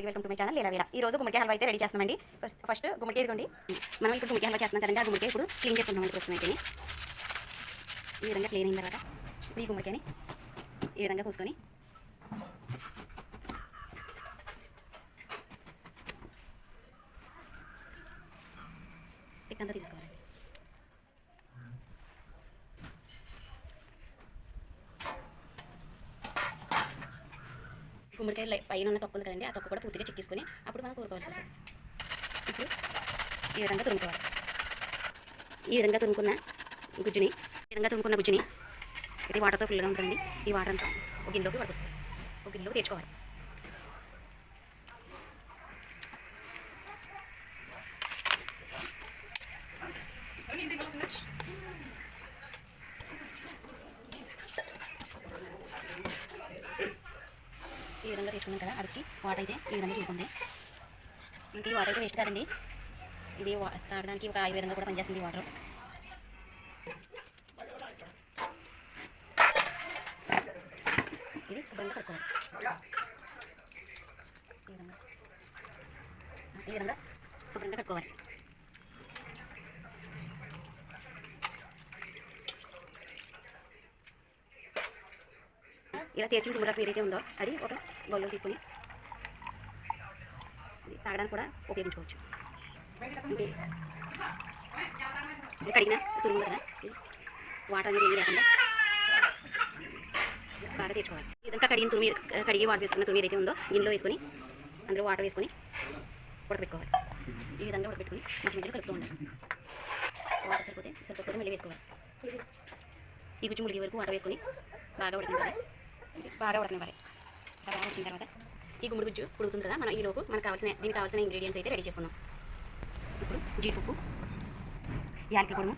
Welcome to my channel లీలా వీరా. ఈ రోజు గుమ్మడికాయ హల్వా అయితే రెడీ చేస్తామండి. ఫస్ట్ గుమ్మడికాయ ఇదిగోండి. మనం ఇప్పుడు గుమ్మడికాయ హల్వా చేస్తున్నాం కదండి. ఆ గుమ్మడికాయ ఇప్పుడు క్లీన్ చేసుకుంటామండి. ప్రస్తుతం అయితే ఈ విధంగా క్లీన్ అయిన తర్వాత ఈ గుమ్మడికాయని ఈ విధంగా కోసుకొని పిక్కంతా తీసుకోవాలి. గుమ్మడికాయ పైన ఉన్న తొక్కు ఉంది కదండి, ఆ తొక్కు కూడా పూర్తిగా చిక్కేసుకొని అప్పుడు మనం కూరుకోవాల్సి వస్తుంది. ఇప్పుడు ఈ విధంగా తురుముకోవాలి. ఈ విధంగా తురుముకున్న గుజ్జుని ఇది వాటర్తో ఫుల్గా ఉంటుందండి. ఈ వాటర్ అంతా ఒక గిన్నెలోకి పడుకోవాలి, ఒక గిన్నెలోకి తెచ్చుకోవాలి. ఈ విధంగా తెచ్చుకున్నాం కదా, అడిగి వాటర్ అయితే ఈ విధంగా చూపుకుంది. ఇంకా ఈ వాటర్ అయితే వేస్ట్ కాదండి, ఇది తాగడానికి ఒక ఆయుర్వేదంగా విధంగా కూడా పనిచేస్తుంది. ఈ వాటర్ ఇది శుభ్రంగా కట్టుకోవాలి. ఈ విధంగా శుభ్రంగా కట్టుకోవాలి. ఇలా తెచ్చిన తుమ్మరసం ఏదైతే ఉందో అది ఒక బౌల్లో తీసుకొని తాగడానికి కూడా ఉపయోగించుకోవచ్చు. కడిగిన తురుము కదా, వాటర్ అనేది ఏమి లేకుండా బాగా తెచ్చుకోవాలి. ఈ విధంగా కడిగి వాటర్ వేసుకున్న తురుము ఏదైతే ఉందో గిన్నెలో వేసుకొని అందులో వాటర్ వేసుకొని ఉడకపెట్టుకోవాలి. ఈ విధంగా ఉడకపెట్టుకొని మధ్య కలుపుతూ ఉండాలి. వాటర్ సరిపోతే మళ్ళీ వేసుకోవాలి. ఈ గుజ్జు ముడిగే వరకు వాటర్ వేసుకొని బాగా ఉడకనివ్వాలి. బాగా ఉడికిన తర్వాత ఈ గుమ్మడి గుజ్జు ఉడుకుతుంది కదా, మనం ఈలోపు దీనికి కావాల్సిన ఇంగ్రీడియంట్స్ అయితే రెడీ చేసుకుందాం. ఇప్పుడు జీడిపప్పు, యాలకుల పొడుము,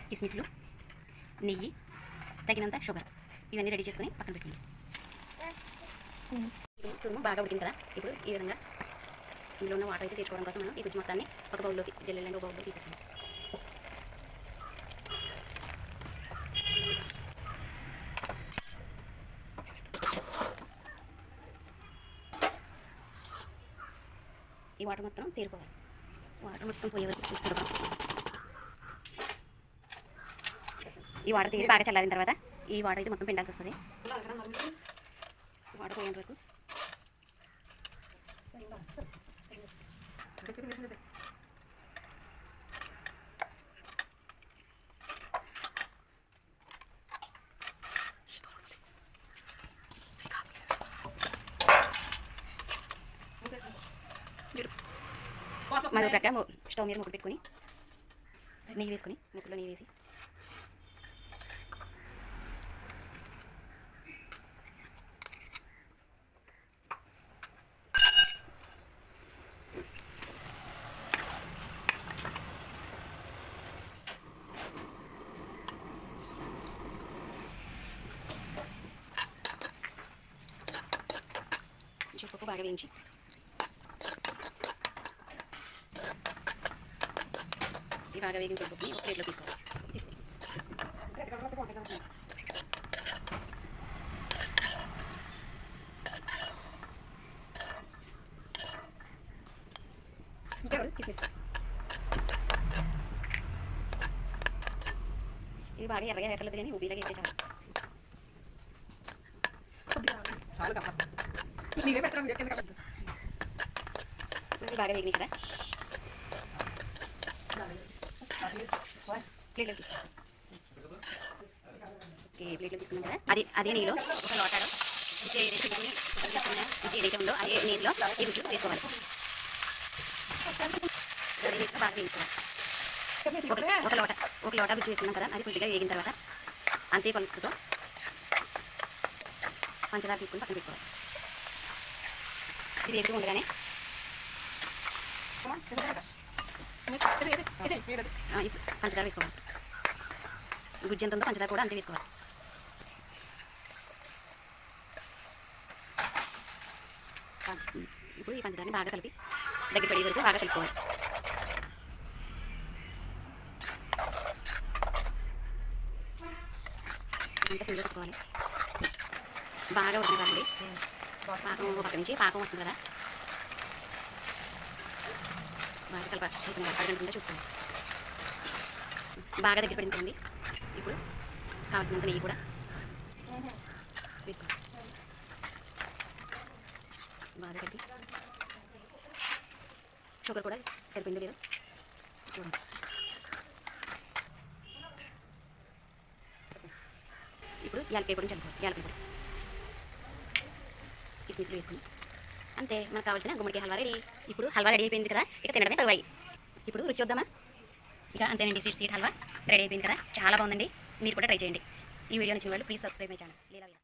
కిస్మిస్లు, నెయ్యి, తగినంత షుగర్ ఇవన్నీ రెడీ చేసుకొని పక్కన పెట్టుకుందాం. తురుము బాగా ఉడికింది కదా, ఇప్పుడు ఈ విధంగా ఇందులో ఉన్న వాటర్ అయితే తెచ్చుకోవడం కోసం మనం ఈ గుజ్జు మొత్తాన్ని ఒక బౌల్లోకి జల్లెళ్ళంగా బౌల్లో తీసేస్తాం. ఈ వాటర్ మొత్తం తీరిపోవాలి. వాటర్ మొత్తం పోయే వరకు చూసుకోవాలి. ఈ వాటర్ తీరి బాగా చల్లారిన తర్వాత ఈ వాటర్ అయితే మొత్తం పిండాల్సి వస్తుంది. వాటర్ పోయేంత వరకు మరో ప్రక్క స్టవ్ మీద ముగ్గురు పెట్టుకొని నెయ్యి వేసుకొని ముక్కులో నెయ్యి వేసి జీడిపప్పు బాగా వేయించి బాగా వేగిన జీడిపప్పుని ఒక ప్లేట్లో తీసుకోవాలి. కిస్మిస్ ఇది బాగా ఎర్రగా ఎక్కర్లేదు కానీ ఉబీలాగా వేస్తే ఇది బాగా వేగినాయి కదా, ప్లేట్లో తీసుకున్నాం కదా, అదే నెయ్యిలో ఒక లోటాలో ఏదైతే ఉందో అదే నీళ్ళలో ఈ గుజ్జు వేసుకోవాలి. బాగా వేసుకోవాలి. ఒక లోటా గుజ్జు వేసుకున్నాం కదా, అది ఫుల్గా వేగిన తర్వాత అంతే కొలుపుతో పంచదార తీసుకుని పక్కన పెట్టుకోవాలి. ఇది వేసుకుని ఉండగానే పంచదార వేసుకోవాలి. గుజ్జు ఎంత ఉందో పంచదార కూడా అంతే వేసుకోవాలి. ఇప్పుడు ఈ పంచదారని బాగా కలిపి దగ్గర పడే వరకు బాగా కలుపుకోవాలి. అంతా సింగిల్ కలుపుకోవాలి. బాగా ఉడకనివ్వాలి. పాకం పక్క నుంచి పాకం వస్తుంది కదా, బాగా అడగంటుందా చూసుకోండి. బాగా దగ్గర పడింది. ఇప్పుడు కావాల్సినంత నెయ్యి కూడా వేసుకోండి. బాగా కలిపి షుగర్ కూడా సరిపోయింది లేదు చూడండి. ఇప్పుడు యాలకాయ పొడి చల్లుకోవాలి. యాలకాయ పొడి కిస్మిస్లు వేసుకుని అంతే, మనకు కావాల్సిన గుమ్మడికాయ హల్వా రెడీ. ఇప్పుడు హల్వా రెడీ అయిపోయింది కదా, ఇక తినడమే తరువాయి. ఇప్పుడు రుచి చూద్దామా? ఇక అంతేనండి, స్వీట్ హల్వా రెడీ అయిపోయింది కదా, చాలా బాగుందండి. మీరు కూడా ట్రై చేయండి. ఈ వీడియో నచ్చిన వాళ్ళు please subscribe my channel Leela.